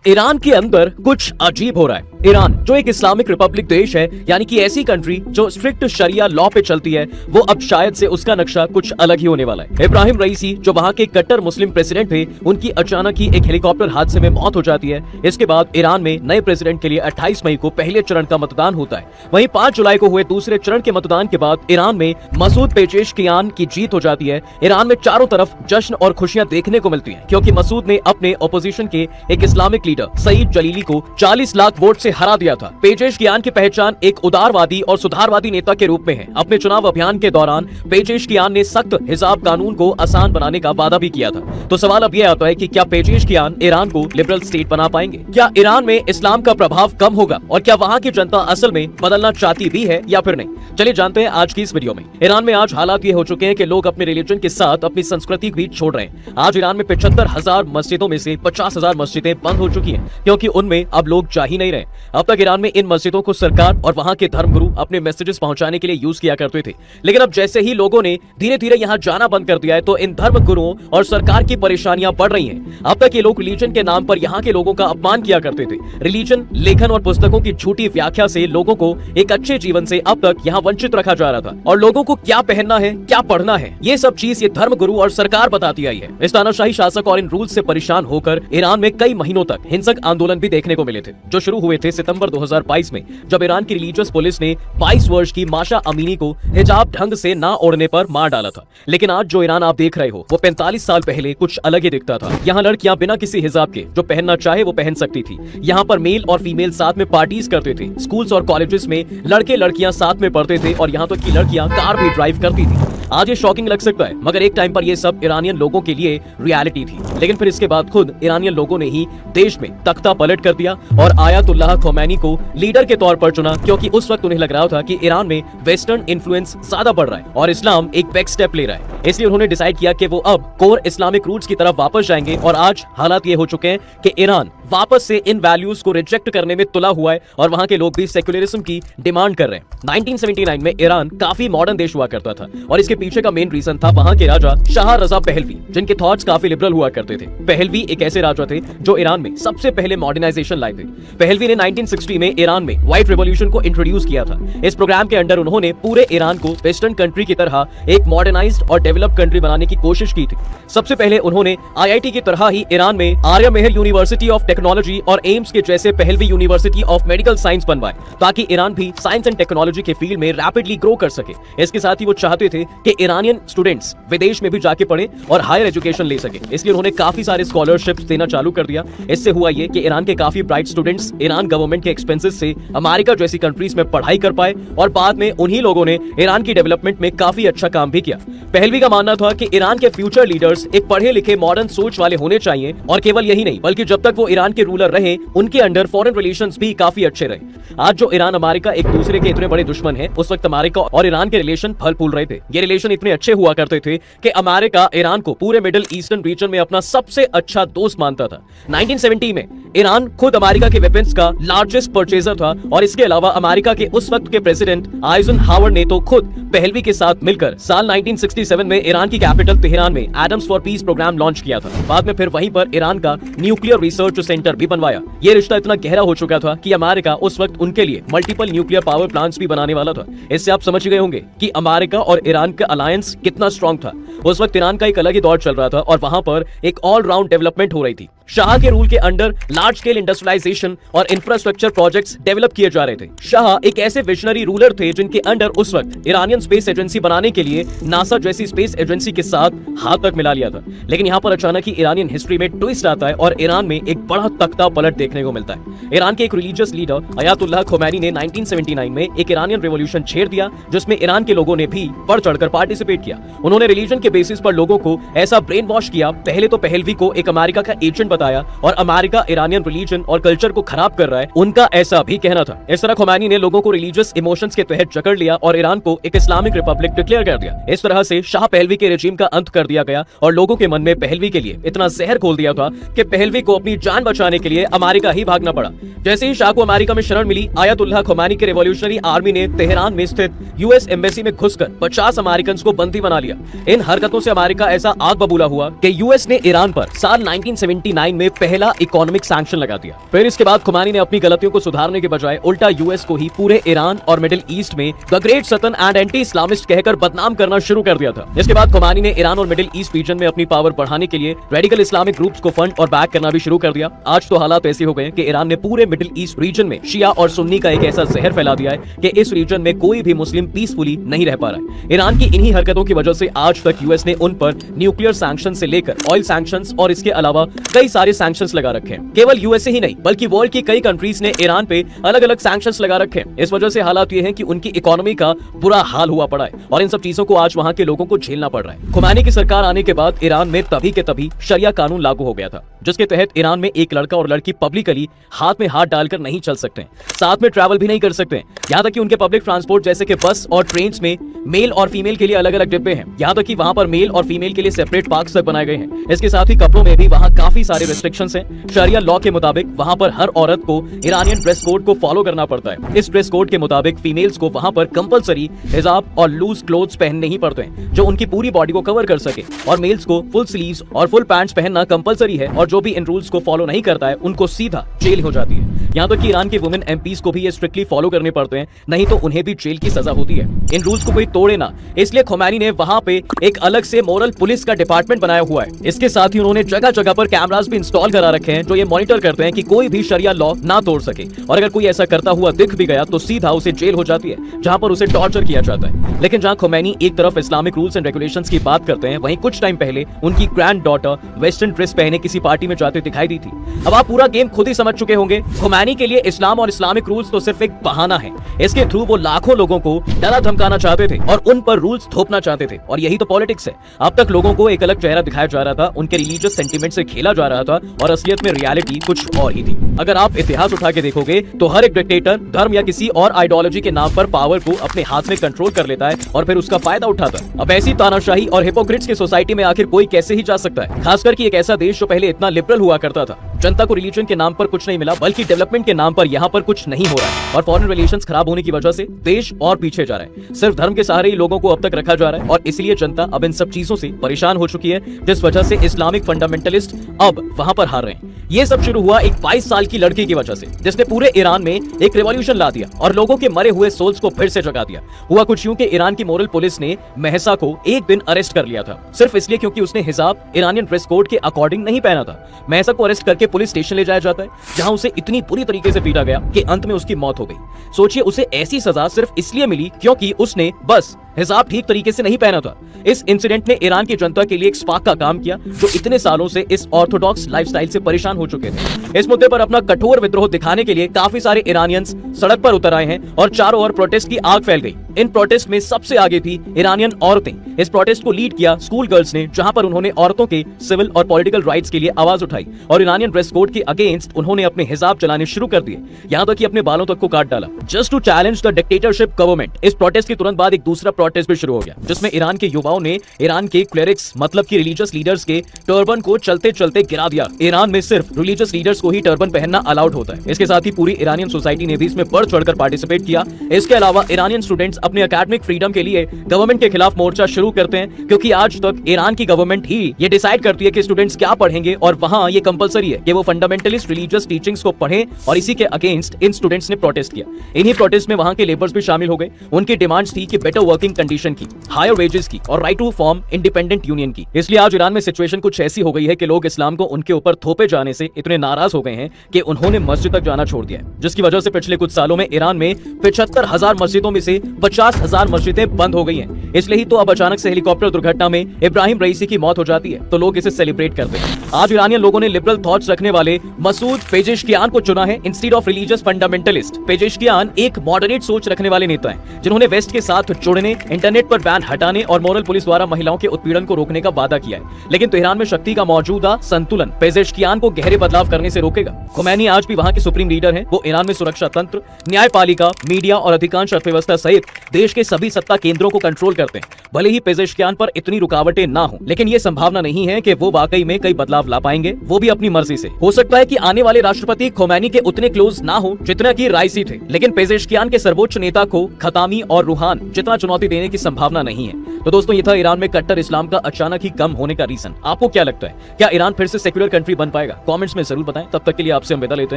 Iran के अंदर कुछ अजीब हो रहा है। ईरान जो एक इस्लामिक रिपब्लिक देश है, यानी कि ऐसी कंट्री जो स्ट्रिक्ट शरिया लॉ पे चलती है, वो अब शायद से उसका नक्शा कुछ अलग ही होने वाला है। इब्राहिम रईसी जो वहां के कट्टर मुस्लिम प्रेसिडेंट थे, उनकी अचानक ही एक हेलीकॉप्टर हादसे में मौत हो जाती है। इसके बाद ईरान में नए प्रेसिडेंट के लिए 28 मई को पहले चरण का मतदान होता है। वहीं 5 जुलाई को हुए दूसरे चरण के मतदान के बाद ईरान में मसूद पेजेशकियान की जीत हो जाती है। ईरान में चारों तरफ जश्न और खुशियां देखने को मिलती हैं, क्योंकि मसूद ने अपने ऑपोजिशन के एक इस्लामिक लीडर सईद जलीली को 40 लाख वोट से हरा दिया था। पेजेशकियान की पहचान एक उदारवादी और सुधारवादी नेता के रूप में है। अपने चुनाव अभियान के दौरान पेजेशकियान ने सख्त हिजाब कानून को आसान बनाने का वादा भी किया था। तो सवाल अब यह आता है कि क्या पेजेशकियान ईरान को लिबरल स्टेट बना पाएंगे? क्या ईरान में इस्लाम का प्रभाव कम होगा और क्या वहां की जनता असल में बदलना चाहती भी है या फिर नहीं? चलिए जानते हैं आज की इस वीडियो में। ईरान में आज हालात ये हो चुके हैं कि लोग अपने रिलीजन के साथ अपनी संस्कृति भी छोड़ रहे हैं। आज ईरान में 75,000 मस्जिदों में से 50,000 मस्जिदें बंद हो चुकी हैं, क्योंकि उनमें अब लोग जा ही नहीं रहे। अब तक ईरान में इन मस्जिदों को सरकार और वहां के धर्मगुरु अपने मैसेजेस पहुंचाने के लिए यूज किया करते थे, लेकिन अब जैसे ही लोगों ने धीरे धीरे यहां जाना बंद कर दिया है, तो इन धर्मगुरुओं और सरकार की परेशानियां बढ़ रही हैं। अब तक ये लोग रिलीजन के नाम पर यहां के लोगों का अपमान किया करते थे। रिलीजन, लेखन और पुस्तकों की झूठी व्याख्या से लोगों को एक अच्छे जीवन से अब तक यहाँ वंचित रखा जा रहा था, और लोगों को क्या पहनना है, क्या पढ़ना है, ये सब चीज ये धर्मगुरु और सरकार बताती आई है। इस तानाशाही शासक और इन रूल्स से परेशान होकर ईरान में कई महीनों तक हिंसक आंदोलन भी देखने को मिले थे, जो शुरू हुए थे सितंबर 2022 में, जब ईरान की रिलीजियस पुलिस ने 22 वर्ष की माशा अमीनी को हिजाब ढंग से ना ओढ़ने पर मार डाला था। लेकिन आज जो ईरान आप देख रहे हो, वो 45 साल पहले कुछ अलग ही दिखता था। यहाँ लड़कियां बिना किसी हिजाब के जो पहनना चाहे वो पहन सकती थी। यहाँ पर मेल और फीमेल साथ में पार्टीज करते थे। स्कूल्स और कॉलेजेस में लड़के लड़कियां साथ में पढ़ते थे, और यहाँ तक की लड़कियां कार भी ड्राइव करती थी। आज ये शॉकिंग लग सकता है, मगर एक टाइम पर ये सब ईरानियन लोगों के लिए रियलिटी थी। लेकिन फिर इसके बाद खुद ईरानियन लोगों ने ही देश में तख्ता पलट कर दिया और आयतुल्लाह खोमैनी को लीडर के तौर पर चुना, क्योंकि उस वक्त उन्हें लग रहा था कि ईरान में वेस्टर्न इन्फ्लुएंस ज्यादा बढ़ रहा है और इस्लाम एक बैक स्टेप ले रहा है। इसलिए उन्होंने डिसाइड किया कि वो अब कोर इस्लामिक रूट्स की तरफ वापस जाएंगे। और आज हालात ये हो चुके हैं कि ईरान वापस से इन वैल्यूज को रिजेक्ट करने में तुला हुआ है, और वहां के लोग भी सेक्युलरिज्म की डिमांड कर रहे हैं। 1979 में ईरान काफी मॉडर्न देश हुआ करता था, और इसके पीछे का मेन रीजन था वहां के राजा शाह रजा पहलवी, जिनके थॉट्स काफी लिबरल हुआ करते थे। पहलवी एक ऐसे राजा थे जो ईरान में सबसे पहले मॉडर्नाइजेशन लाए थे। पहलवी ने 1960 में ईरान में व्हाइट रिवॉल्यूशन को इंट्रोड्यूस किया था। इस प्रोग्राम के अंडर उन्होंने पूरे ईरान को वेस्टर्न कंट्री की तरह एक मॉडर्नाइज्ड और डेवलप कंट्री बनाने की कोशिश की थी। सबसे पहले उन्होंने IIT की तरह ही ईरान में आर्य मेहर यूनिवर्सिटी ऑफ टेक्नोलॉजी और एम्स के जैसे Pahlavi university of medical science बनवाए, ताकि ईरान भी साइंस एंड टेक्नोलॉजी के फील्ड में रैपिडली ग्रो कर सके। इसके साथ ही वो चाहते थे कि ईरानियन स्टूडेंट्स विदेश में भी जाके पढ़े और हायर एजुकेशन ले सके। इसलिए उन्होंने काफी सारे स्कॉलरशिप्स देना चालू कर दिया। इससे हुआ ये कि ईरान के काफी ब्राइट स्टूडेंट्स ईरान गवर्नमेंट के एक्सपेंसेस से अमेरिका जैसी कंट्रीज में पढ़ाई कर पाए, और बाद में उन्हीं लोगों ने ईरान की डेवलपमेंट में काफी अच्छा काम भी किया। पहलवी का मानना था कि ईरान के फ्यूचर लीडर्स एक पढ़े लिखे मॉडर्न सोच वाले होने चाहिए, और केवल यही नहीं बल्कि जब तक वो ईरान के रूलर रहे उनके अंडर फॉरेन रिलेशंस भी काफी अच्छे रहे। आज जो ईरान अमेरिका एक दूसरे के इतने बड़े दुश्मन हैं, उस वक्त अमेरिका और ईरान के रिलेशन फल फूल रहे थे। ये रिलेशन इतने अच्छे हुआ करते थे कि अमेरिका ईरान को पूरे मिडिल ईस्टर्न रीजन में अपना सबसे अच्छा दोस्त मानता था। 1970 में ईरान खुद अमेरिका के वेपन्स का लार्जेस्ट परचेजर था, और इसके अलावा अमेरिका के उस वक्त के प्रेसिडेंट आइजनहावर ने तो खुद पहलवी के साथ मिलकर साल 1967 में ईरान की कैपिटल तेहरान में atoms for peace program launch किया था। बाद में फिर वहीं पर ईरान का न्यूक्लियर रिसर्च सेंटर भी बनवाया। ये रिश्ता इतना गहरा हो चुका था कि अमेरिका उस वक्त उनके लिए मल्टीपल न्यूक्लियर पावर प्लांट्स भी बनाने वाला था। इससे आप समझ गए होंगे कि अमेरिका और ईरान का अलायंस कितना स्ट्रांग था। उस वक्त ईरान का एक अलग ही दौर चल रहा था, और वहां पर एक ऑल राउंड डेवलपमेंट हो रही थी। शाह के रूल के अंडर लार्ज स्केल इंडस्ट्रियलाइजेशन और इंफ्रास्ट्रक्चर प्रोजेक्ट्स डेवलप किए जा रहे थे। शाह एक ऐसे विजनरी रूलर थे जिनके अंडर उस वक्त ईरानियन स्पेस एजेंसी बनाने के लिए नासा जैसी स्पेस एजेंसी के साथ हाथ तक मिला लिया था। लेकिन यहाँ पर अचानक ही ईरानियन हिस्ट्री में ट्विस्ट आता है, और ईरान में एक बड़ा तख्ता पलट देखने को मिलता है। ईरान के एक रिलीजियस लीडर आयतुल्लाह खोमैनी ने 1979 में एक ईरानियन रिवॉल्यूशन छेड़ दिया, जिसमें ईरान के लोगों ने भी बढ़ चढ़कर पार्टिसिपेट किया। उन्होंने रिलीजन के बेसिस पर लोगों को ऐसा ब्रेन वॉश किया। पहले तो पहलवी को एक अमेरिका का एजेंट बताया, और अमेरिका ईरानियन रिलीजन और कल्चर को खराब कर रहा रहा है, उनका ऐसा भी कहना था। इस तरह खुमैनी ने लोगों को रिलीजियस इमोशंस के तहत जकड़ लिया और ईरान को एक इस्लामिक रिपब्लिक डिक्लेयर कर दिया। इस तरह से शाह पहलवी के रेजिम का अंत कर दिया गया और लोगों के मन में पहलवी के लिए इतना जहर खोल दिया था कि पहलवी को अपनी जान बचाने के लिए अमेरिका ही भागना पड़ा। जैसे ही शाह को अमेरिका में शरण मिली, आयतुल्लाह खुमैनी के रिवॉल्यूशनरी आर्मी ने तेहरान में स्थित यूएस एम्बेसी में घुसकर 50 अमेरिकन को बंदी बना लिया। इन हरकतों से अमेरिका ऐसा आग बबूला हुआ कि यूएस ने ईरान पर साल 1979 में पहला इकोनॉमिक सैंक्शन लगा दिया। फिर इसके बाद खुमैनी ने अपनी गलतियों को सुधारने के बजाय उल्टा यूएस को ही पूरे ईरान और मिडिल ईस्ट में the great Satan and anti Islamist कहकर बदनाम करना शुरू कर दिया था। इसके बाद खुमैनी ने ईरान और मिडिल ईस्ट रीजन में अपनी पावर बढ़ाने के लिए रेडिकल इस्लामिक ग्रुप्स को फंड और बैक करना भी शुरू कर दिया। आज तो हालात ऐसे हो गए कि ईरान ने पूरे मिडिल ईस्ट रीजन में शिया और सुन्नी का एक ऐसा जहर फैला दिया है कि इस रीजन में कोई भी मुस्लिम पीसफुली नहीं रह पा रहा है। ईरान की इन्हीं हरकतों की वजह से आज तक यूएस ने उन पर न्यूक्लियर सैंक्शन से लेकर ऑयल सैंक्शंस और इसके अलावा कई सारे सैंक्शंस लगा रखे हैं। केवल यूएसए ही नहीं बल्कि वर्ल्ड की कई कंट्रीज ने ईरान पे अलग अलग सैंक्शंस लगा रखे हैं। इस वजह से हालात ये हैं कि उनकी इकोनॉमी का बुरा हाल हुआ पड़ा है और इन सब चीजों को आज वहां के लोगों को झेलना पड़ रहा है। खुमैनी की सरकार आने के बाद ईरान में तभी के तभी शरिया कानून लागू हो गया था, जिसके तहत ईरान में एक लड़का और लड़की पब्लिकली हाथ में हाथ डालकर नहीं चल सकते, साथ में ट्रैवल भी नहीं कर सकते। यहाँ तक कि उनके पब्लिक ट्रांसपोर्ट जैसे कि बस और ट्रेन में मेल और फीमेल के लिए अलग अलग डिब्बे हैं। यहाँ तक कि वहाँ पर मेल और फीमेल के लिए सेपरेट पार्क्स तक बनाए गए हैं। इसके साथ ही कपड़ों में भी वहाँ काफी सारे रिस्ट्रिक्शंस हैं। शरिया लॉ के मुताबिक वहाँ पर हर औरत को ईरानियन ड्रेस कोड को फॉलो करना पड़ता है। इस ड्रेस कोड के मुताबिक फीमेल्स को वहाँ पर कंपलसरी हिजाब और लूज क्लोथ्स पहनने ही पड़ते हैं जो उनकी पूरी बॉडी को कवर कर सके, और मेल्स को फुल स्लीव्स और फुल पैंट्स पहनना कंपलसरी है, और जो भी इन रूल्स को फॉलो नहीं करता है उनको सीधा जेल हो जाती है। यहाँ तक कि ईरान के वुमेन एमपीज को भी ये स्ट्रिक्टली फॉलो करने पड़ते हैं, नहीं तो उन्हें भी जेल की सजा होती है। इन रूल्स को कोई तोड़े ना, इसलिए खुमैनी ने वहाँ पे एक अलग से मोरल पुलिस का डिपार्टमेंट बनाया हुआ है। इसके साथ ही उन्होंने जगह जगह पर कैमरास भी इंस्टॉल करा रखे हैं जो ये मॉनिटर करते हैं कि कोई भी शरिया लॉ ना तोड़ सके, और अगर कोई ऐसा करता हुआ दिख भी गया तो सीधा उसे जेल हो जाती है, जहाँ पर उसे टॉर्चर किया जाता है। लेकिन जहाँ खुमैनी एक तरफ इस्लामिक रूल्स एंड रेगुलेशंस की बात करते हैं, वहीं कुछ टाइम पहले उनकी ग्रैंड डॉटर वेस्टर्न ड्रेस पहने किसी पार्टी में जाते दिखाई दी थी। अब आप पूरा गेम खुद ही समझ चुके होंगे। खुमैनी के लिए इस्लाम और इस्लामिक रूल्स तो सिर्फ एक बहाना है। इसके थ्रू वो लाखों लोगों को डरा धमकाना चाहते थे और उन पर रूल्स थोपना चाहते थे, और यही तो पॉलिटिक्स है। अब तक लोगों को एक अलग चेहरा दिखाया जा रहा था, उनके रिलीजियस सेंटीमेंट से खेला जा रहा था, और असलियत में रियलिटी कुछ और ही थी। अगर आप इतिहास उठा के देखोगे तो हर एक डिक्टेटर धर्म या किसी और आइडियोलॉजी के नाम पर पावर को अपने हाथ में कंट्रोल कर लेता है और फिर उसका फायदा उठाता है। अब ऐसी तानाशाही और हिपोक्रेट्स की सोसाइटी में आखिर कोई कैसे ही जा सकता है, खासकर कि एक ऐसा देश जो पहले इतना लिबरल हुआ करता था। जनता को रिलीजन के नाम पर कुछ नहीं मिला, बल्कि डेवलपमेंट के नाम पर यहाँ पर कुछ नहीं हो रहा है, और फॉरेन रिलेशंस खराब होने की वजह से देश और पीछे जा रहा है। सिर्फ धर्म के सहारे ही लोगों को अब तक रखा जा रहा है, और इसलिए जनता अब इन सब चीजों से परेशान हो चुकी है, जिस वजह से इस्लामिक फंडामेंटलिस्ट अब वहां पर हार रहे हैं। ये सब शुरू हुआ एक 22 साल की लड़की की वजह से, जिसने पूरे ईरान में एक रिवॉल्यूशन ला दिया और लोगों के मरे हुए सोल्स को फिर से जगा दिया। हुआ कुछ यूं कि ईरान की मोरल पुलिस ने महसा को एक दिन अरेस्ट कर लिया था, सिर्फ इसलिए क्योंकि उसने हिजाब ईरानियन ड्रेस कोड के अकॉर्डिंग नहीं पहना था। महसा को अरेस्ट करके पुलिस स्टेशन ले जाया जाता है, जहां उसे इतनी बुरी तरीके से पीटा गया कि अंत में उसकी मौत हो गई। सोचिए, उसे ऐसी सजा सिर्फ इसलिए मिली क्योंकि उसने बस हिजाब ठीक तरीके से नहीं पहना था। इस इंसिडेंट ने ईरान की जनता के लिए एक स्पार्क का काम किया, जो इतने सालों से इस ऑर्थोडॉक्स लाइफस्टाइल से परेशान हो चुके थे। इस मुद्दे पर अपना कठोर विद्रोह दिखाने के लिए काफी सारे ईरानियंस सड़क पर उतर आए हैं और चारों ओर प्रोटेस्ट की आग फैल गई। इन प्रोटेस्ट में सबसे आगे थी ईरानियन औरतें। इस प्रोटेस्ट को लीड किया स्कूल गर्ल्स ने, जहां पर उन्होंने औरतों के सिविल और पॉलिटिकल राइट्स के लिए आवाज उठाई और ईरानियन ड्रेस कोड के अगेंस्ट उन्होंने अपने हिजाब चलाने शुरू कर दिए, यहाँ तक कि अपने बालों तक को काट डाला, just to challenge the dictatorship government. इस प्रोटेस्ट के तुरंत बाद एक दूसरा प्रोटेस्ट भी शुरू हो गया, जिसमें ईरान के युवाओं ने ईरान के क्लेरिक्स मतलब कि रिलीजियस लीडर्स के टर्बन को चलते चलते गिरा दिया। ईरान में सिर्फ रिलीजियस लीडर्स को ही टर्बन पहनना अलाउड होता है। इसके साथ ही पूरी ईरानियन सोसाइटी ने भी इसमें बढ़ चढ़कर पार्टिसिपेट किया। इसके अलावा ईरानियन स्टूडेंट्स अपने एकेडमिक फ्रीडम के लिए गवर्नमेंट के खिलाफ मोर्चा शुरू करते हैं, क्योंकि आज तक ईरान की गवर्नमेंट ही ये डिसाइड करती है कि स्टूडेंट्स क्या पढ़ेंगे, और वहां ये कंपलसरी है कि वो फंडामेंटलिस्ट रिलीजियस टीचिंग्स को पढ़ें, और इसी के अगेंस्ट इन स्टूडेंट्स ने प्रोटेस्ट किया। इन्हीं प्रोटेस्ट में वहां के लेबर्स भी शामिल हो गए। उनकी डिमांड्स थी कि बेटर वर्किंग कंडीशन की, हायर वेजेस की, और right to form independent union की। इसलिए आज ईरान में सिचुएशन कुछ ऐसी हो गई है कि लोग इस्लाम को उनके ऊपर थोपे जाने से इतने नाराज हो गए हैं कि उन्होंने मस्जिद तक जाना छोड़ दिया है, जिसकी वजह से पिछले कुछ सालों में ईरान में 75,000 मस्जिदों में से 50,000 मस्जिदें बंद हो गई हैं। इसलिए ही तो अब अचानक से हेलीकॉप्टर दुर्घटना में इब्राहिम रईसी की मौत हो जाती है, तो लोग इसे सेलिब्रेट करते हैं। आज ईरानियन लोगों ने लिबरल थॉट्स रखने वाले मसूद पेजेश्कियान को चुना है instead of religious fundamentalist. Pezeshkian एक मॉडरेट सोच रखने वाले नेता हैं, जिन्होंने वेस्ट के साथ जुड़ने इंटरनेट पर बैन हटाने और मोरल पुलिस द्वारा महिलाओं के उत्पीड़न को रोकने का वादा किया है, लेकिन तेहरान में शक्ति का मौजूदा संतुलन पेजेश्कियान को गहरे बदलाव करने से रोकेगा। खुमैनी आज भी वहां के सुप्रीम लीडर हैं। वो ईरान में सुरक्षा तंत्र, न्यायपालिका, मीडिया और अधिकांश अर्थव्यवस्था सहित देश के सभी सत्ता केंद्रों को कंट्रोल करते हैं। भले ही पेजेश्कियान पर इतनी रुकावटें ना हो, लेकिन ये संभावना नहीं है कि वो वाकई में कई बदलाव ला पाएंगे, वो भी अपनी मर्जी से। हो सकता है कि आने वाले राष्ट्रपति खुमैनी के उतने क्लोज ना हो जितना कि राइसी थे, लेकिन पेजेश्कियान के सर्वोच्च नेता को खतामी और रूहान जितना चुनौती देने की संभावना नहीं है। तो दोस्तों, ये था ईरान में कट्टर इस्लाम का अचानक ही कम होने का रीजन। आपको क्या लगता है, क्या ईरान फिर से सेक्युलर कंट्री बन पाएगा? कमेंट्स में जरूर बताएं। तब तक के लिए आपसे हम विदा लेते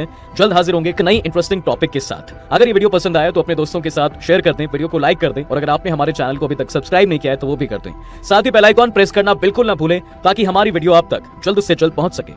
हैं। जल्द हाजिर होंगे एक नई इंटरेस्टिंग टॉपिक के साथ। अगर ये वीडियो पसंद आया तो अपने दोस्तों के साथ शेयर कर दें, वीडियो को लाइक कर दें, और अगर आपने हमारे चैनल को अभी तक सब्सक्राइब नहीं किया है तो वो भी कर दें। साथ ही बेल आइकॉन प्रेस करना बिल्कुल ना भूलें, ताकि हमारी वीडियो आप तक जल्द से जल्द पहुंच सके।